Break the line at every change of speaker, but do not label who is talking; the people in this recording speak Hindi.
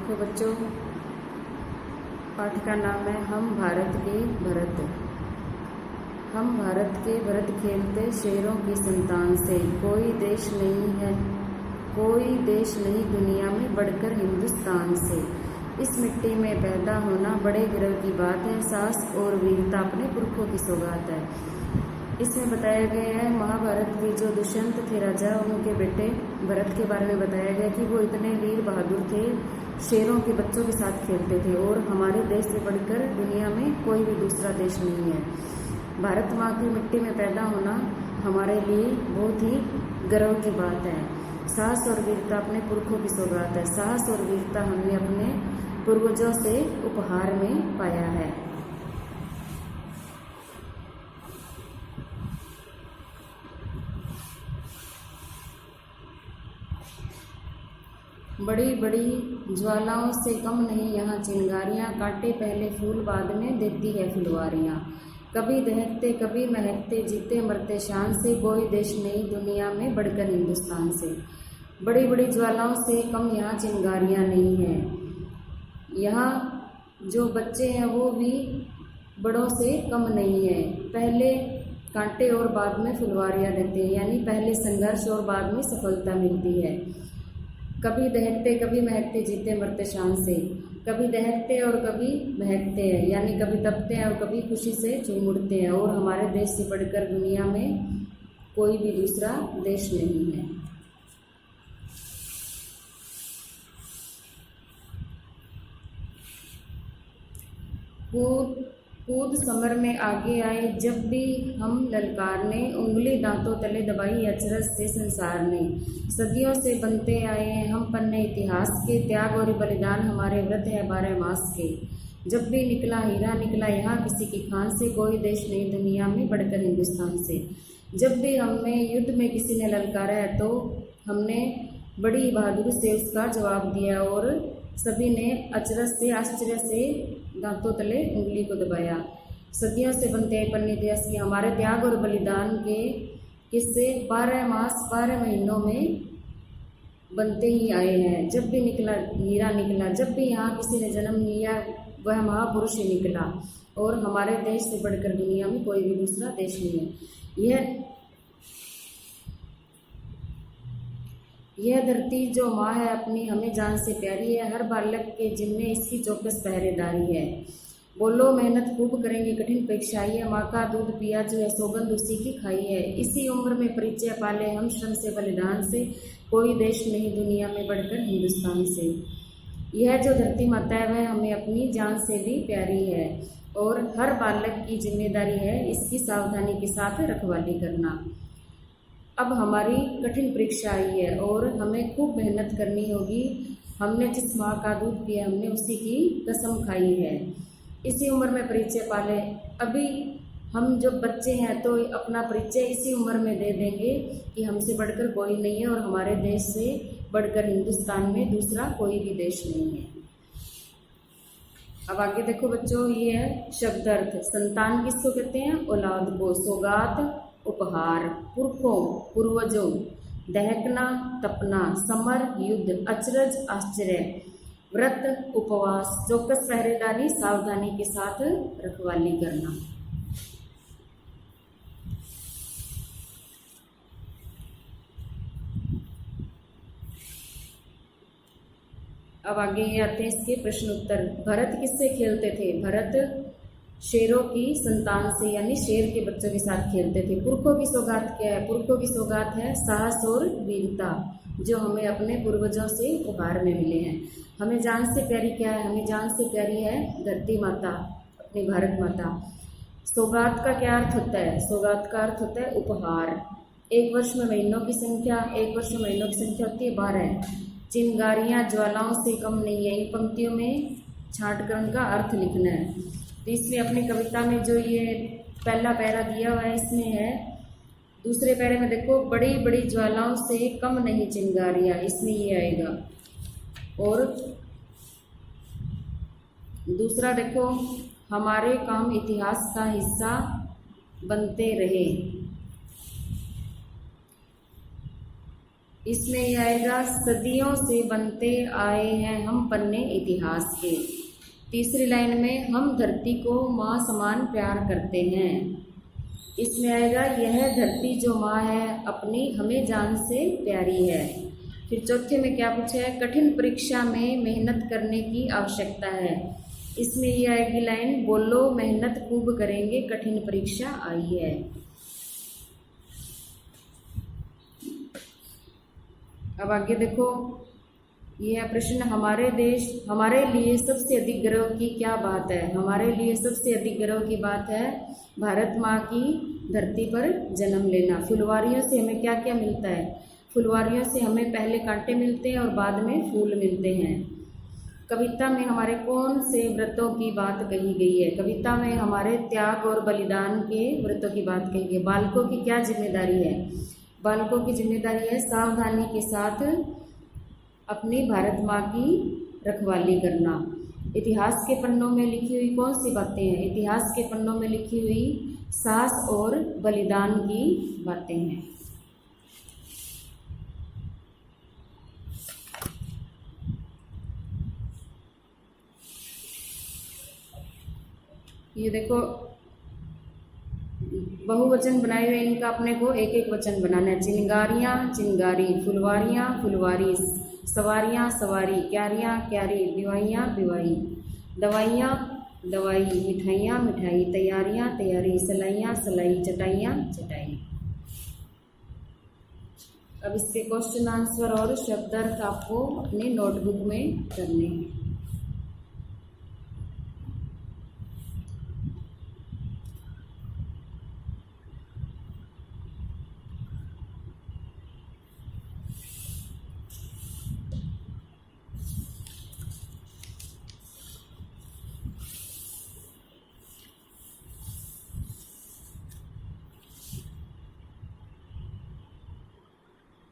देखो बच्चों, पाठ का नाम है हम भारत के भरत। हम भारत के भरत खेलते शेरों की संतान से, कोई देश नहीं है, कोई देश नहीं दुनिया में बढ़कर हिंदुस्तान से। इस मिट्टी में पैदा होना बड़े गर्व की बात है, साहस और वीरता अपने पुरखों की सौगात है। इसमें बताया गया है महाभारत के जो दुष्यंत थे राजा, उनके बेटे भरत के बारे में बताया गया कि वो इतने वीर बहादुर थे, शेरों के बच्चों के साथ खेलते थे और हमारे देश से बढ़कर दुनिया में कोई भी दूसरा देश नहीं है। भारत माँ की मिट्टी में पैदा होना हमारे लिए बहुत ही गर्व की बात है। साहस और वीरता अपने पुरखों की सौगात है। साहस और वीरता हमने अपने पूर्वजों से उपहार में पाया है। बड़ी बड़ी ज्वालाओं से कम नहीं यहाँ चिंगारियाँ, काटे पहले फूल बाद में देती है फुलवारियाँ। कभी दहकते कभी महकते, जीते मरते शान से, कोई देश नहीं दुनिया में बढ़कर हिंदुस्तान से। बड़ी बड़ी ज्वालाओं से कम यहाँ चिंगारियाँ नहीं हैं। यहाँ जो बच्चे हैं वो भी बड़ों से कम नहीं है। पहले कांटे और बाद में फुलवारियाँ देते हैं, यानी पहले संघर्ष और बाद में सफलता मिलती है। कभी दहकते कभी महकते, जीते मरते शान से। कभी दहकते और कभी महकते हैं, यानी कभी तपते हैं और कभी खुशी से झूम उठते हैं। और हमारे देश से बढ़कर दुनिया में कोई भी दूसरा देश नहीं है। कूद कूद समर में आगे आए, जब भी हम ललकारने, उंगली दांतों तले दबाई अचरज से संसार ने। सदियों से बनते आए हैं हम पन्ने इतिहास के, त्याग और बलिदान हमारे व्रत है 12 मास के। जब भी निकला हीरा निकला यहाँ किसी की खान से, कोई देश नहीं दुनिया में बढ़कर हिंदुस्तान से। जब भी हमें युद्ध में किसी ने ललकारा है तो हमने बड़ी बहादुरी से उसका जवाब दिया और सभी ने अचरज से आश्चर्य से दांतों तले उंगली को दबाया। सदियों से बनते हैं पन्ने इतिहास के, हमारे त्याग और बलिदान के किस्से 12 मास 12 महीनों में बनते ही आए हैं। जब भी निकला हीरा निकला, जब भी यहाँ किसी ने जन्म लिया वह महापुरुष ही निकला। और हमारे देश से बढ़कर दुनिया में कोई भी दूसरा देश नहीं है। यह धरती जो माँ है अपनी हमें जान से प्यारी है, हर बालक के जिम्मे इसकी चौकस पहरेदारी है। बोलो मेहनत खूब करेंगे कठिन परीक्षाई है, माँ का दूध पिया जो है सौगंध उसी की खाई है। इसी उम्र में परिचय पाले हम श्रम से बलिदान से, कोई देश नहीं दुनिया में बढ़कर हिंदुस्तान से। यह जो धरती माता है वह हमें अपनी जान से भी प्यारी है और हर बालक की जिम्मेदारी है इसकी सावधानी के साथ रखवाली करना। अब हमारी कठिन परीक्षा आई है और हमें खूब मेहनत करनी होगी। हमने जिस माँ का दूध पिया हमने उसी की कसम खाई है। इसी उम्र में परिचय पाले, अभी हम जब बच्चे हैं तो अपना परिचय इसी उम्र में दे देंगे कि हमसे बढ़कर कोई नहीं है और हमारे देश से बढ़कर हिंदुस्तान में दूसरा कोई भी देश नहीं है। अब आगे देखो बच्चों, ये है शब्द अर्थ। संतान किसको कहते हैं? औलाद को। सौगात उपहार, पुरखों पूर्वजों, दहकना तपना, समर युद्ध, अचरज आश्चर्य, व्रत उपवास, चौकस पहरेदारी सावधानी के साथ रखवाली करना। अब आगे ये आते हैं इसके प्रश्न उत्तर। भरत किससे खेलते थे? भरत शेरों की संतान से, यानी शेर के बच्चों के साथ खेलते थे। पुरखों की सौगात क्या है? पुरखों की सौगात है साहस और वीरता, जो हमें अपने पूर्वजों से उपहार में मिले हैं। हमें जान से प्यारी क्या है? हमें जान से प्यारी है धरती माता, अपनी भारत माता। सौगात का क्या अर्थ होता है? सौगात का अर्थ होता है उपहार। एक वर्ष में महीनों की संख्या, एक वर्ष में महीनों की संख्या होती है 12। चिंगारियाँ ज्वालाओं से कम नहीं है। इन पंक्तियों में छांट कर उनका अर्थ लिखना है। तो इसमें अपनी कविता में जो ये पहला पैरा दिया हुआ है इसमें है, दूसरे पैरे में देखो बड़ी बड़ी ज्वालाओं से कम नहीं चिंगारियाँ, इसमें ये आएगा। और दूसरा देखो, हमारे काम इतिहास का हिस्सा बनते रहे। इसमें ये आएगा सदियों से बनते आए हैं हम पन्ने इतिहास के। तीसरी लाइन में हम धरती को माँ समान प्यार करते हैं। इसमें आएगा यह धरती जो माँ है अपनी हमें जान से प्यारी है। फिर चौथे में क्या पूछा है, कठिन परीक्षा में मेहनत करने की आवश्यकता है। इसमें ये आएगी लाइन, बोलो मेहनत खूब करेंगे कठिन परीक्षा आई है। अब आगे देखो, यह है प्रश्न, हमारे लिए सबसे अधिक गर्व की क्या बात है। हमारे लिए सबसे अधिक गर्व की बात है भारत माँ की धरती पर जन्म लेना। फुलवारियों से हमें क्या क्या मिलता है, फुलवारियों से हमें पहले कांटे मिलते हैं और बाद में फूल मिलते हैं। कविता में हमारे कौन से व्रतों की बात कही गई है। कविता में हमारे त्याग और बलिदान के व्रतों की बात कही गई है। बालकों की क्या जिम्मेदारी है, बालकों की जिम्मेदारी है सावधानी के साथ अपनी भारत माँ की रखवाली करना। इतिहास के पन्नों में लिखी हुई कौन सी बातें हैं, इतिहास के पन्नों में लिखी हुई साहस और बलिदान की बातें हैं। ये देखो बहुवचन बनाए हुए, इनका अपने को एक एक वचन बनाना है। चिंगारियाँ चिंगारी, फुलवारियाँ फुलवारी, सवारियाँ सवारी, क्यारियाँ क्यारी, बिवाइयाँ बिवाई, दवाइयाँ दवाई, मिठाइयाँ मिठाई, तैयारियाँ तैयारी, सलाइयाँ सलाई, चटाइयाँ चटाई। अब इसके क्वेश्चन आंसर और शब्दार्थ आपको अपने नोटबुक में करने हैं।